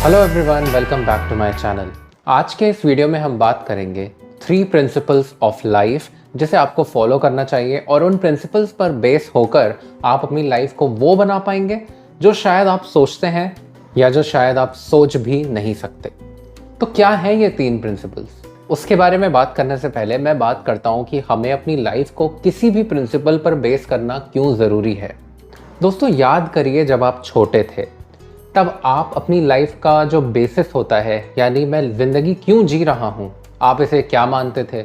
Hello everyone, welcome back to my channel. आज के इस वीडियो में हम बात करेंगे 3 प्रिंसिपल्स ऑफ लाइफ जिसे आपको फॉलो करना चाहिए और उन प्रिंसिपल्स पर बेस होकर आप अपनी लाइफ को वो बना पाएंगे जो शायद आप सोचते हैं या जो शायद आप सोच भी नहीं सकते। तो क्या है ये 3 प्रिंसिपल्स? उसके बारे में बात करने से पहले मैं बात करता हूँ कि हमें अपनी लाइफ को किसी भी प्रिंसिपल पर बेस करना क्यों ज़रूरी है। दोस्तों, याद करिए जब आप छोटे थे तब आप अपनी लाइफ का जो बेसिस होता है, यानी मैं ज़िंदगी क्यों जी रहा हूँ, आप इसे क्या मानते थे।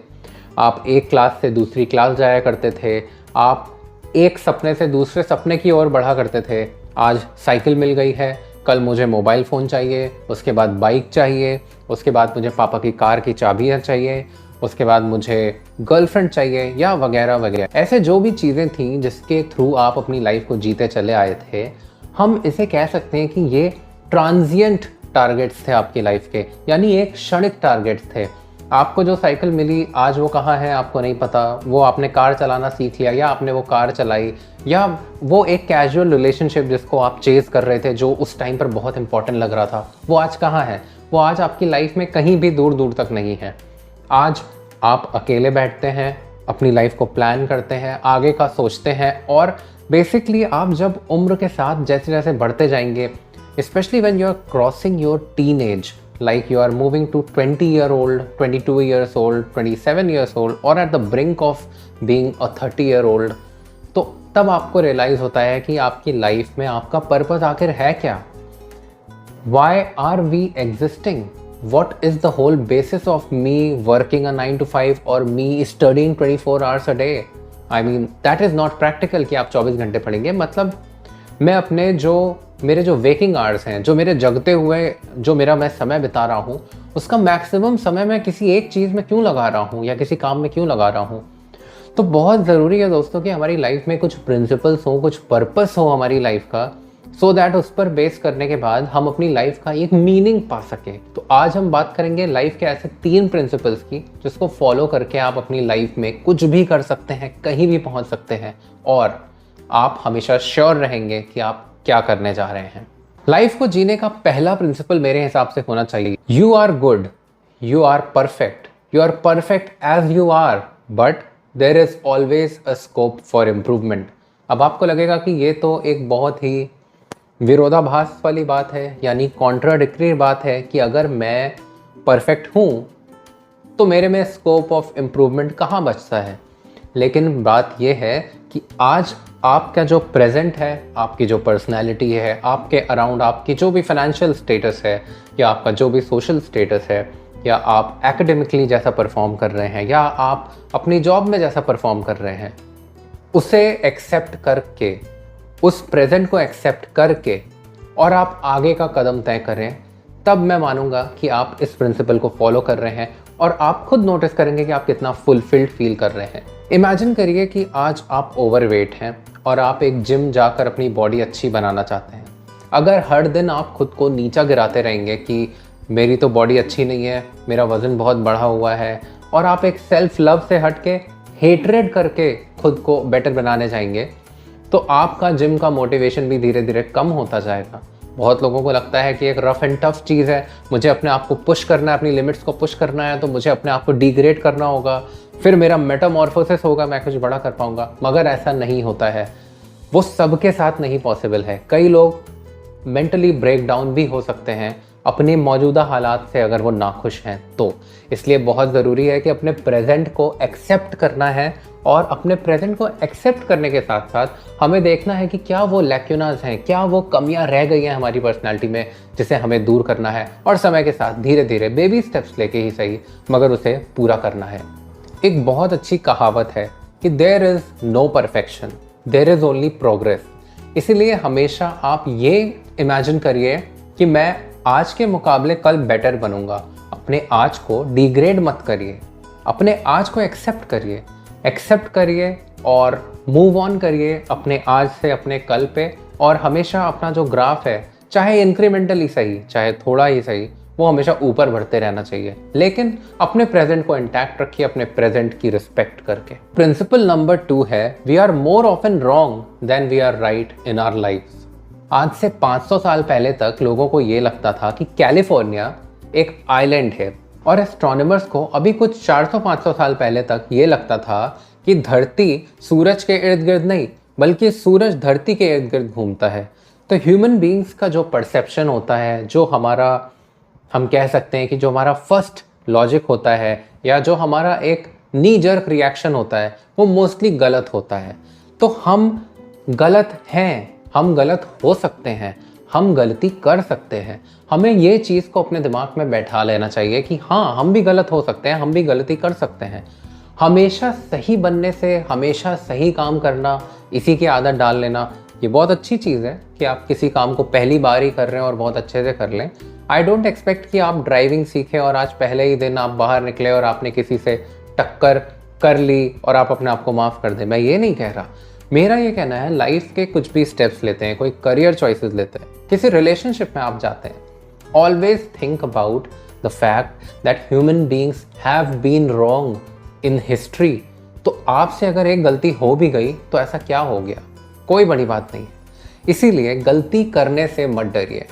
आप एक क्लास से दूसरी क्लास जाया करते थे, आप एक सपने से दूसरे सपने की ओर बढ़ा करते थे। आज साइकिल मिल गई है, कल मुझे मोबाइल फ़ोन चाहिए, उसके बाद बाइक चाहिए, उसके बाद मुझे पापा की कार की चाबियाँ चाहिए, उसके बाद मुझे गर्लफ्रेंड चाहिए या वगैरह वगैरह। ऐसे जो भी चीज़ें थीं जिसके थ्रू आप अपनी लाइफ को जीते चले आए थे, हम इसे कह सकते हैं कि ये ट्रांजिएंट टारगेट्स थे आपकी लाइफ के, यानी एक क्षणिक टारगेट्स थे। आपको जो साइकिल मिली आज वो कहाँ है आपको नहीं पता, वो आपने कार चलाना सीख लिया या आपने वो कार चलाई, या वो एक कैजुअल रिलेशनशिप जिसको आप चेज़ कर रहे थे जो उस टाइम पर बहुत इंपॉर्टेंट लग रहा था, वो आज कहाँ है। वो आज आपकी लाइफ में कहीं भी दूर दूर तक नहीं है। आज आप अकेले बैठते हैं, अपनी लाइफ को प्लान करते हैं, आगे का सोचते हैं, और बेसिकली आप जब उम्र के साथ जैसे जैसे बढ़ते जाएंगे, specially when you are crossing your teen age, like you are moving to 20-year-old, 22-years-old, 27-years-old और at the brink of being a 30-year-old, तो तब आपको रियलाइज़ होता है कि आपकी लाइफ में आपका पर्पस आखिर है क्या। Why are we existing? What is the whole basis of me working a 9 to 5 or me studying 24 hours a day? I mean, that is not practical कि आप 24 घंटे पढ़ेंगे। मतलब मैं अपने मेरे जो वेकिंग आवर्स हैं, जो मेरे जगते हुए जो मेरा मैं समय बिता रहा हूँ, उसका मैक्सिमम समय मैं किसी एक चीज़ में क्यों लगा रहा हूँ या किसी काम में क्यों लगा रहा हूँ। तो बहुत ज़रूरी है दोस्तों कि हमारी लाइफ में कुछ प्रिंसिपल्स हों, कुछ पर्पस हो हमारी लाइफ का, सो दैट उस पर बेस करने के बाद हम अपनी लाइफ का एक मीनिंग पा सकें। तो आज हम बात करेंगे लाइफ के ऐसे 3 प्रिंसिपल्स की जिसको फॉलो करके आप अपनी लाइफ में कुछ भी कर सकते हैं, कहीं भी पहुंच सकते हैं, और आप हमेशा श्योर रहेंगे कि आप क्या करने जा रहे हैं। लाइफ को जीने का पहला प्रिंसिपल मेरे हिसाब से होना चाहिए, you are good, you are perfect as you are, but there is always a scope for improvement. अब आपको लगेगा कि ये तो एक बहुत ही विरोधाभास वाली बात है, यानी कॉन्ट्राडिक्टरी बात है कि अगर मैं परफेक्ट हूँ तो मेरे में स्कोप ऑफ इम्प्रूवमेंट कहाँ बचता है। लेकिन बात यह है कि आज आपका जो प्रेजेंट है, आपकी जो पर्सनैलिटी है, आपके अराउंड आपकी जो भी फाइनेंशियल स्टेटस है, या आपका जो भी सोशल स्टेटस है, या आप एकेडमिकली जैसा परफॉर्म कर रहे हैं, या आप अपनी जॉब में जैसा परफॉर्म कर रहे हैं, उसे एक्सेप्ट करके, उस प्रेजेंट को एक्सेप्ट करके और आप आगे का कदम तय करें, तब मैं मानूंगा कि आप इस प्रिंसिपल को फॉलो कर रहे हैं और आप खुद नोटिस करेंगे कि आप कितना फुलफिल्ड फील कर रहे हैं। इमेजिन करिए कि आज आप ओवरवेट हैं और आप एक जिम जाकर अपनी बॉडी अच्छी बनाना चाहते हैं। अगर हर दिन आप खुद को नीचा गिराते रहेंगे कि मेरी तो बॉडी अच्छी नहीं है, मेरा वज़न बहुत बढ़ा हुआ है, और आप एक सेल्फ लव से हट के हेटरेड करके खुद को बेटर बनाने जाएंगे, तो आपका जिम का मोटिवेशन भी धीरे धीरे कम होता जाएगा। बहुत लोगों को लगता है कि एक रफ एंड टफ चीज़ है, मुझे अपने आप को पुश करना है, अपनी लिमिट्स को पुश करना है, तो मुझे अपने आप को डिग्रेड करना होगा, फिर मेरा मेटामॉर्फोसिस होगा, मैं कुछ बड़ा कर पाऊंगा। मगर ऐसा नहीं होता है, वो सबके साथ नहीं पॉसिबल है। कई लोग मेंटली ब्रेक डाउन भी हो सकते हैं अपने मौजूदा हालात से अगर वो नाखुश हैं तो। इसलिए बहुत ज़रूरी है कि अपने प्रेजेंट को एक्सेप्ट करना है, और अपने प्रेजेंट को एक्सेप्ट करने के साथ साथ हमें देखना है कि क्या वो लैक्यूनाज हैं, क्या वो कमियां रह गई हैं हमारी पर्सनालिटी में जिसे हमें दूर करना है, और समय के साथ धीरे धीरे बेबी स्टेप्स लेके ही सही मगर उसे पूरा करना है। एक बहुत अच्छी कहावत है कि there is no perfection, there is only progress. इसीलिए हमेशा आप ये इमेजिन करिए कि मैं आज के मुकाबले कल बेटर बनूंगा। अपने आज को डिग्रेड मत करिए, अपने आज को एक्सेप्ट करिए और मूव ऑन करिए अपने आज से अपने कल पे। और हमेशा अपना जो ग्राफ है, चाहे इंक्रीमेंटली सही, चाहे थोड़ा ही सही, वो हमेशा ऊपर बढ़ते रहना चाहिए, लेकिन अपने प्रेजेंट को इंटैक्ट रखिए, अपने प्रेजेंट की रिस्पेक्ट करके। प्रिंसिपल नंबर 2 है, we are more often wrong than we are right in our life. आज से 500 साल पहले तक लोगों को ये लगता था कि कैलिफोर्निया एक आइलैंड है, और एस्ट्रोनॉमर्स को अभी कुछ 400-500 साल पहले तक ये लगता था कि धरती सूरज के इर्द गिर्द नहीं बल्कि सूरज धरती के इर्द गिर्द घूमता है। तो ह्यूमन बीइंग्स का जो परसेप्शन होता है, जो हमारा, हम कह सकते हैं कि जो हमारा फर्स्ट लॉजिक होता है या जो हमारा एक नी जर्क रिएक्शन होता है, वो मोस्टली गलत होता है। तो हम गलत हैं, हम गलत हो सकते हैं, हम गलती कर सकते हैं। हमें ये चीज़ को अपने दिमाग में बैठा लेना चाहिए कि हाँ, हम भी गलत हो सकते हैं, हम भी गलती कर सकते हैं। हमेशा सही बनने से, हमेशा सही काम करना, इसी की आदत डाल लेना, ये बहुत अच्छी चीज़ है कि आप किसी काम को पहली बार ही कर रहे हैं और बहुत अच्छे से कर लें। आई डोंट एक्सपेक्ट कि आप ड्राइविंग सीखें और आज पहले ही दिन आप बाहर निकले और आपने किसी से टक्कर कर ली और आप अपने आप को माफ़ कर दें। मैं ये नहीं कह रहा। मेरा ये कहना है, लाइफ के कुछ भी स्टेप्स लेते हैं, कोई करियर चॉइसेस लेते हैं, किसी रिलेशनशिप में आप जाते हैं, always think about the fact that human beings have been wrong in history. तो आपसे अगर एक गलती हो भी गई तो ऐसा क्या हो गया, कोई बड़ी बात नहीं। इसीलिए गलती करने से मत डरिए।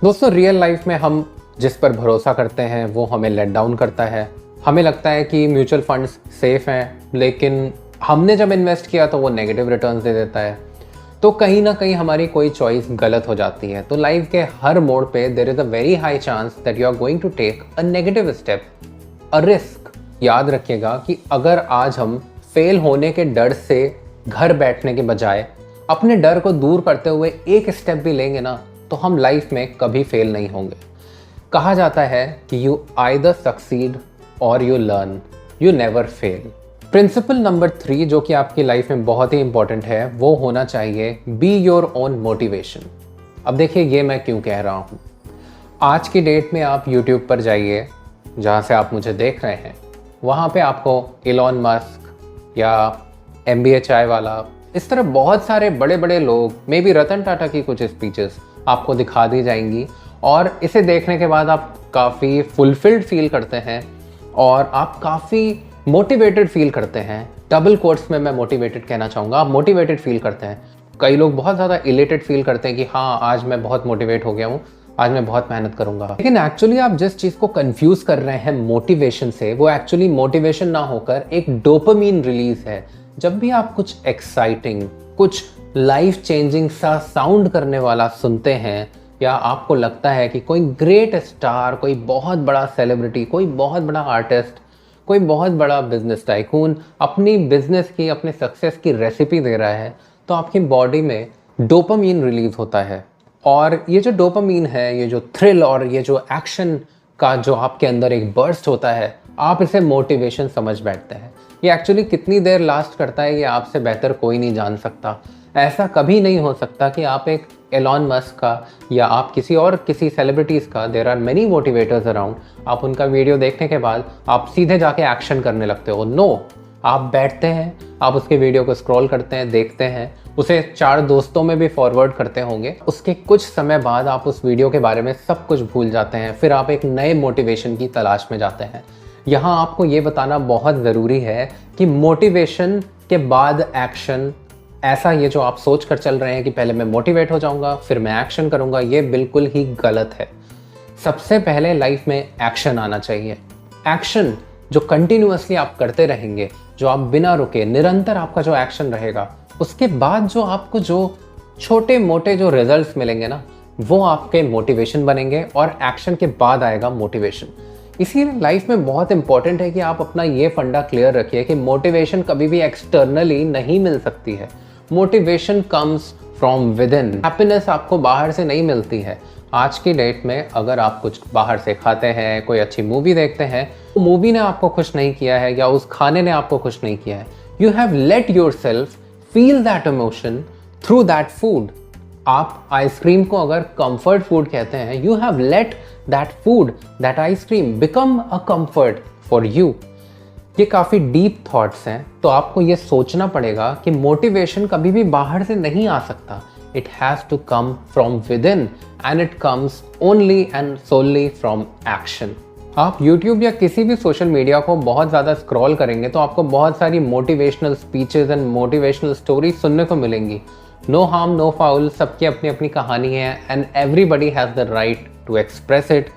दोस्तों, रियल लाइफ में हम जिस पर भरोसा करते हैं वो हमें लेट डाउन करता है। हमें लगता है कि म्यूचुअल फंड्स सेफ हैं, लेकिन हमने जब इन्वेस्ट किया तो वो नेगेटिव रिटर्न्स दे देता है। तो कहीं ना कहीं हमारी कोई चॉइस गलत हो जाती है। तो लाइफ के हर मोड़ पे there is a very high chance that you are going to take a negative step, a risk. याद रखिएगा कि अगर आज हम फेल होने के डर से घर बैठने के बजाय अपने डर को दूर करते हुए एक स्टेप भी लेंगे ना, तो हम लाइफ में कभी फेल नहीं होंगे। कहा जाता है कि यू आइदर सक्सीड और you learn, you never fail. Principle number 3 जो कि आपकी लाइफ में बहुत ही इंपॉर्टेंट है, वो होना चाहिए बी योर ओन मोटिवेशन। अब देखिए, ये मैं क्यों कह रहा हूँ। आज की डेट में आप यूट्यूब पर जाइए, जहाँ से आप मुझे देख रहे हैं, वहाँ पे आपको इलॉन मस्क या MBA चाय वाला, इस तरह बहुत सारे बड़े बड़े लोग, मे बी रतन टाटा की कुछ स्पीचेस आपको दिखा दी जाएंगी, और इसे देखने के बाद आप काफ़ी फुलफिल्ड फील करते हैं और आप काफ़ी मोटिवेटेड फील करते हैं। डबल कोट्स में मैं मोटिवेटेड कहना चाहूँगा, आप मोटिवेटेड फील करते हैं। कई लोग बहुत ज़्यादा इलेटेड फील करते हैं कि हाँ, आज मैं बहुत मोटिवेट हो गया हूँ, आज मैं बहुत मेहनत करूँगा। लेकिन एक्चुअली आप जिस चीज़ को कंफ्यूज कर रहे हैं मोटिवेशन से, वो एक्चुअली मोटिवेशन ना होकर एक डोपामीन रिलीज है। जब भी आप कुछ एक्साइटिंग, कुछ लाइफ चेंजिंग सा साउंड करने वाला सुनते हैं, या आपको लगता है कि कोई ग्रेट स्टार, कोई बहुत बड़ा सेलिब्रिटी, कोई बहुत बड़ा आर्टिस्ट, कोई बहुत बड़ा बिजनेस टाइकून अपनी बिजनेस की, अपने सक्सेस की रेसिपी दे रहा है, तो आपकी बॉडी में डोपामीन रिलीज होता है। और ये जो डोपामीन है, ये जो थ्रिल और ये जो एक्शन का जो आपके अंदर एक बर्स्ट होता है, आप इसे मोटिवेशन समझ बैठते हैं। ये एक्चुअली कितनी देर लास्ट करता है, ये आपसे बेहतर कोई नहीं जान सकता। ऐसा कभी नहीं हो सकता कि आप एक एलॉन मस्क का या आप किसी सेलिब्रिटीज़ का, there are many motivators around, आप उनका वीडियो देखने के बाद आप सीधे जाके एक्शन करने लगते हो। नो, आप बैठते हैं, आप उसके वीडियो को स्क्रॉल करते हैं, देखते हैं, उसे 4 दोस्तों में भी फॉरवर्ड करते होंगे। उसके कुछ समय बाद आप उस वीडियो के बारे में सब कुछ भूल जाते हैं, फिर आप एक नए मोटिवेशन की तलाश में जाते हैं। यहाँ आपको ये बताना बहुत ज़रूरी है कि मोटिवेशन के बाद एक्शन, ऐसा ये जो आप सोच कर चल रहे हैं कि पहले मैं मोटिवेट हो जाऊंगा फिर मैं एक्शन करूंगा, ये बिल्कुल ही गलत है। सबसे पहले लाइफ में एक्शन आना चाहिए। एक्शन जो कंटिन्यूअसली आप करते रहेंगे, जो आप बिना रुके निरंतर आपका जो एक्शन रहेगा, उसके बाद जो आपको जो छोटे मोटे जो रिजल्ट्स मिलेंगे ना, वो आपके मोटिवेशन बनेंगे, और एक्शन के बाद आएगा मोटिवेशन। इसीलिए लाइफ में बहुत इंपॉर्टेंट है कि आप अपना ये फंडा क्लियर रखिए कि मोटिवेशन कभी भी एक्सटर्नली नहीं मिल सकती है। Motivation comes from with in. Happiness आपको बाहर से नहीं मिलती है। आज की डेट में अगर आप कुछ बाहर से खाते हैं, कोई अच्छी मूवी देखते हैं, तो मूवी ने आपको खुश नहीं किया है या उस खाने ने आपको खुश नहीं किया है। You have let your self feel that emotion through that food. आप आइसक्रीम को अगर कंफर्ट फूड कहते हैं, you have let that food, that ice cream become a comfort for you. ये काफ़ी डीप थॉट्स हैं, तो आपको ये सोचना पड़ेगा कि मोटिवेशन कभी भी बाहर से नहीं आ सकता। It has to come from within, and it comes only and solely from action. आप YouTube या किसी भी सोशल मीडिया को बहुत ज़्यादा स्क्रॉल करेंगे तो आपको बहुत सारी motivational speeches and motivational stories सुनने को मिलेंगी। नो हार्म नो फाउल, सबकी अपनी अपनी कहानी है and everybody has the right to express it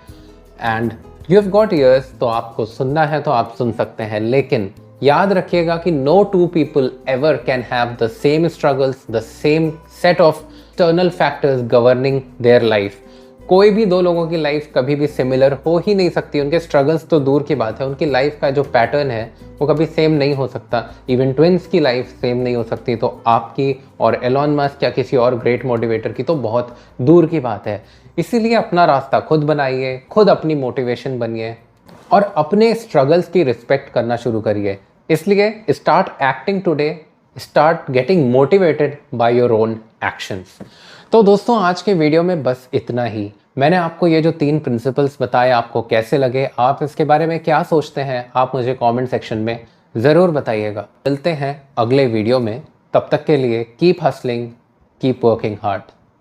and you have got ears, तो आपको सुनना है तो आप सुन सकते हैं, लेकिन याद रखिएगा कि no two people ever can have the same struggles, the same set of external factors governing their life. कोई भी दो लोगों की लाइफ कभी भी सिमिलर हो ही नहीं सकती। उनके स्ट्रगल्स तो दूर की बात है, उनकी लाइफ का जो पैटर्न है वो कभी सेम नहीं हो सकता। इवन ट्विंस की लाइफ सेम नहीं हो सकती, तो आपकी और एलॉन मस्क या किसी और ग्रेट मोटिवेटर की तो बहुत दूर की बात है। इसीलिए अपना रास्ता खुद बनाइए, खुद अपनी मोटिवेशन बनिए और अपने स्ट्रगल्स की रिस्पेक्ट करना शुरू करिए। इसलिए start acting today, start getting motivated by your own actions. तो दोस्तों आज के वीडियो में बस इतना ही। मैंने आपको ये जो 3 प्रिंसिपल्स बताए आपको कैसे लगे, आप इसके बारे में क्या सोचते हैं, आप मुझे कमेंट सेक्शन में ज़रूर बताइएगा। मिलते हैं अगले वीडियो में, तब तक के लिए keep hustling, keep working hard.